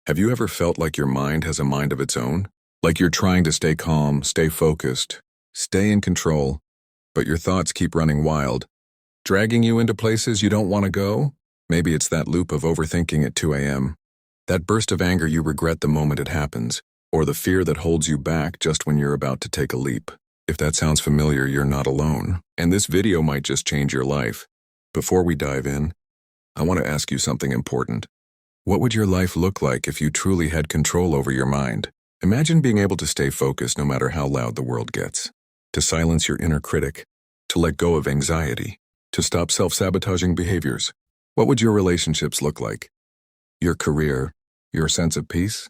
Have you ever felt like your mind has a mind of its own? Like you're trying to stay calm, stay focused, stay in control, but your thoughts keep running wild, dragging you into places you don't want to go? Maybe it's that loop of overthinking at 2 a.m., that burst of anger you regret the moment it happens, or the fear that holds you back just when you're about to take a leap. If that sounds familiar, you're not alone, and this video might just change your life. Before we dive in, I want to ask you something important. What would your life look like if you truly had control over your mind? Imagine being able to stay focused no matter how loud the world gets, to silence your inner critic, to let go of anxiety, to stop self-sabotaging behaviors. What would your relationships look like? Your career, your sense of peace?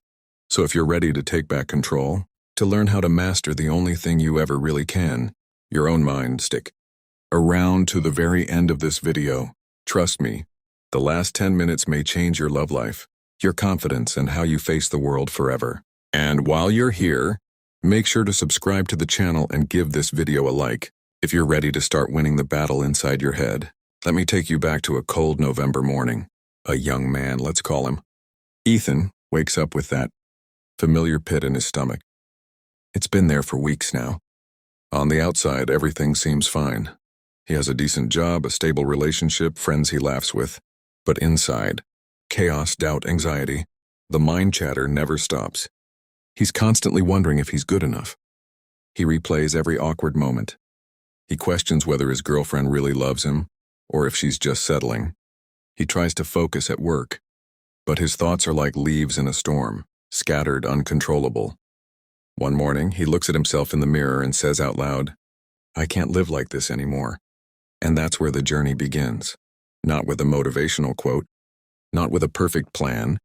So if you're ready to take back control, to learn how to master the only thing you ever really can, your own mind, stick around to the very end of this video. Trust me, the last 10 minutes may change your love life, your confidence, and how you face the world forever. And while you're here, make sure to subscribe to the channel and give this video a like. If you're ready to start winning the battle inside your head, let me take you back to a cold November morning. A young man, let's call him Ethan, wakes up with that familiar pit in his stomach. It's been there for weeks now. On the outside, everything seems fine. He has a decent job, a stable relationship, friends he laughs with. But inside, chaos, doubt, anxiety, the mind chatter never stops. He's constantly wondering if he's good enough. He replays every awkward moment. He questions whether his girlfriend really loves him, or if she's just settling. He tries to focus at work, but his thoughts are like leaves in a storm, scattered, uncontrollable. One morning, he looks at himself in the mirror and says out loud, "I can't live like this anymore." And that's where the journey begins. Not with a motivational quote, not with a perfect plan,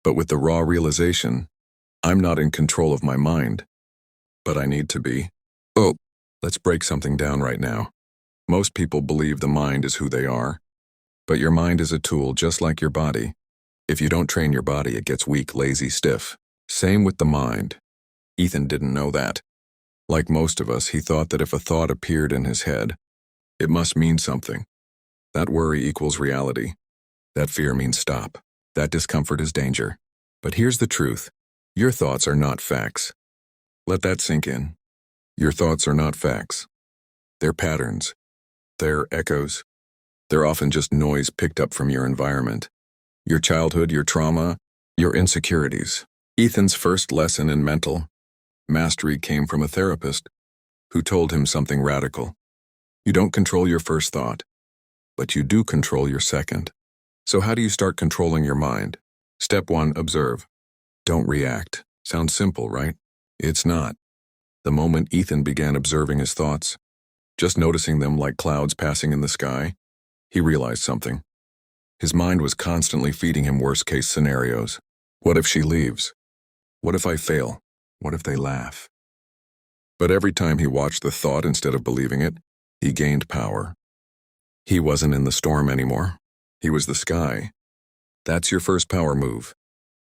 but with the raw realization, I'm not in control of my mind, but I need to be. Oh, let's break something down right now. Most people believe the mind is who they are, but your mind is a tool just like your body. If you don't train your body, it gets weak, lazy, stiff. Same with the mind. Ethan didn't know that. Like most of us, he thought that if a thought appeared in his head, it must mean something. That worry equals reality. That fear means stop. That discomfort is danger. But here's the truth. Your thoughts are not facts. Let that sink in. Your thoughts are not facts. They're patterns. They're echoes. They're often just noise picked up from your environment. Your childhood, your trauma, your insecurities. Ethan's first lesson in mental mastery came from a therapist who told him something radical. You don't control your first thought, but you do control your second. So how do you start controlling your mind? Step 1, observe. Don't react. Sounds simple, right? It's not. The moment Ethan began observing his thoughts, just noticing them like clouds passing in the sky, he realized something. His mind was constantly feeding him worst-case scenarios. What if she leaves? What if I fail? What if they laugh? But every time he watched the thought instead of believing it, he gained power. He wasn't in the storm anymore. He was the sky. That's your first power move.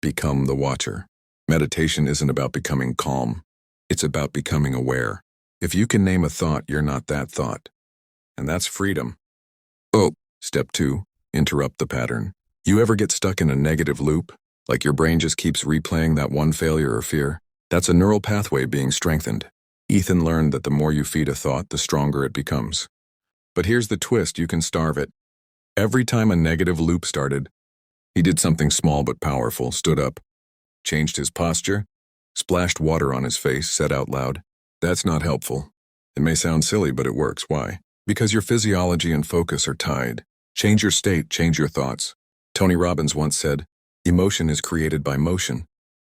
Become the watcher. Meditation isn't about becoming calm. It's about becoming aware. If you can name a thought, you're not that thought. And that's freedom. Oh, step 2, interrupt the pattern. You ever get stuck in a negative loop? Like your brain just keeps replaying that one failure or fear? That's a neural pathway being strengthened. Ethan learned that the more you feed a thought, the stronger it becomes. But here's the twist, you can starve it. Every time a negative loop started, he did something small but powerful, stood up, changed his posture, splashed water on his face, said out loud, "That's not helpful." It may sound silly, but it works. Why? Because your physiology and focus are tied. Change your state, change your thoughts. Tony Robbins once said, "Emotion is created by motion."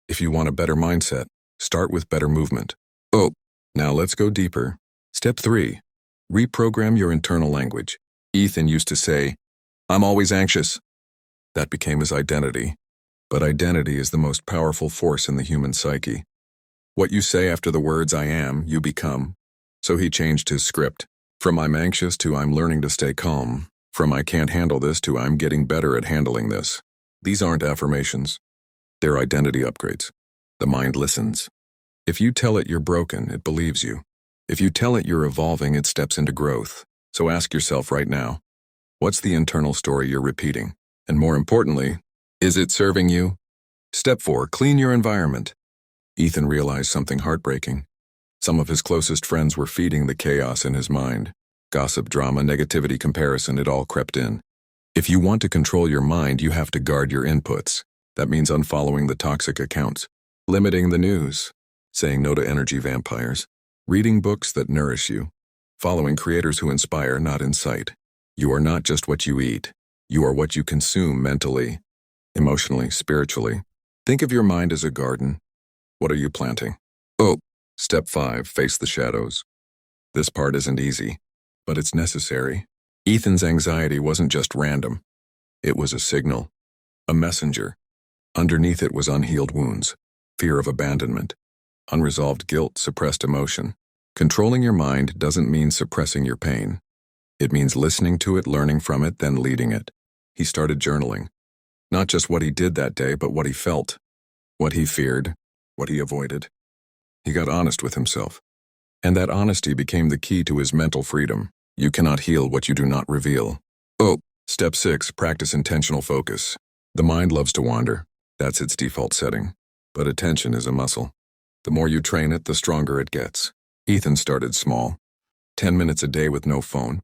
If you want a better mindset, start with better movement. Oh, now let's go deeper. Step 3. Reprogram your internal language. Ethan used to say, "I'm always anxious." That became his identity. But identity is the most powerful force in the human psyche. What you say after the words "I am," you become. So he changed his script. From "I'm anxious" to "I'm learning to stay calm." From "I can't handle this" to "I'm getting better at handling this." These aren't affirmations. They're identity upgrades. The mind listens. If you tell it you're broken, it believes you. If you tell it you're evolving, it steps into growth. So ask yourself right now, what's the internal story you're repeating? And more importantly, is it serving you? Step 4. Clean your environment. Ethan realized something heartbreaking. Some of his closest friends were feeding the chaos in his mind. Gossip, drama, negativity, comparison, it all crept in. If you want to control your mind, you have to guard your inputs. That means unfollowing the toxic accounts, limiting the news, saying no to energy vampires, reading books that nourish you, following creators who inspire, not incite. You are not just what you eat. You are what you consume mentally, emotionally, spiritually. Think of your mind as a garden. What are you planting? Oh, step 5, face the shadows. This part isn't easy, but it's necessary. Ethan's anxiety wasn't just random. It was a signal, a messenger. Underneath it was unhealed wounds, fear of abandonment, unresolved guilt, suppressed emotion. Controlling your mind doesn't mean suppressing your pain. It means listening to it, learning from it, then leading it. He started journaling. Not just what he did that day, but what he felt, what he feared, what he avoided. He got honest with himself. And that honesty became the key to his mental freedom. You cannot heal what you do not reveal. Oh, step 6, practice intentional focus. The mind loves to wander. That's its default setting. But attention is a muscle. The more you train it, the stronger it gets. Ethan started small. 10 minutes a day with no phone.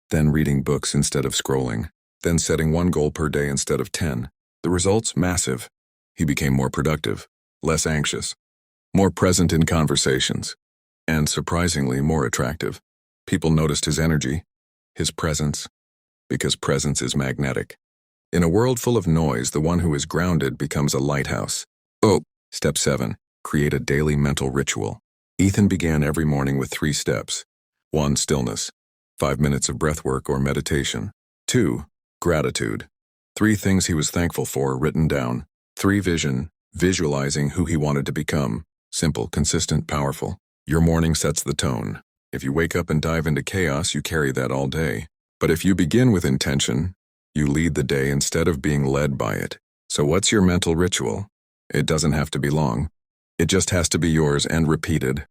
Then reading books instead of scrolling. Then setting 1 goal per day instead of 10. The results, massive. He became more productive, less anxious, more present in conversations, and surprisingly more attractive. People noticed his energy, his presence, because presence is magnetic. In a world full of noise, the one who is grounded becomes a lighthouse. Oh, step 7, create a daily mental ritual. Ethan began every morning with 3 steps. 1, stillness, 5 minutes of breath work or meditation. 2, gratitude, 3 things he was thankful for written down. 3, vision, visualizing who he wanted to become. Simple, consistent, powerful. Your morning sets the tone. If you wake up and dive into chaos, you carry that all day. But if you begin with intention, you lead the day instead of being led by it. So what's your mental ritual? It doesn't have to be long. It just has to be yours and repeated.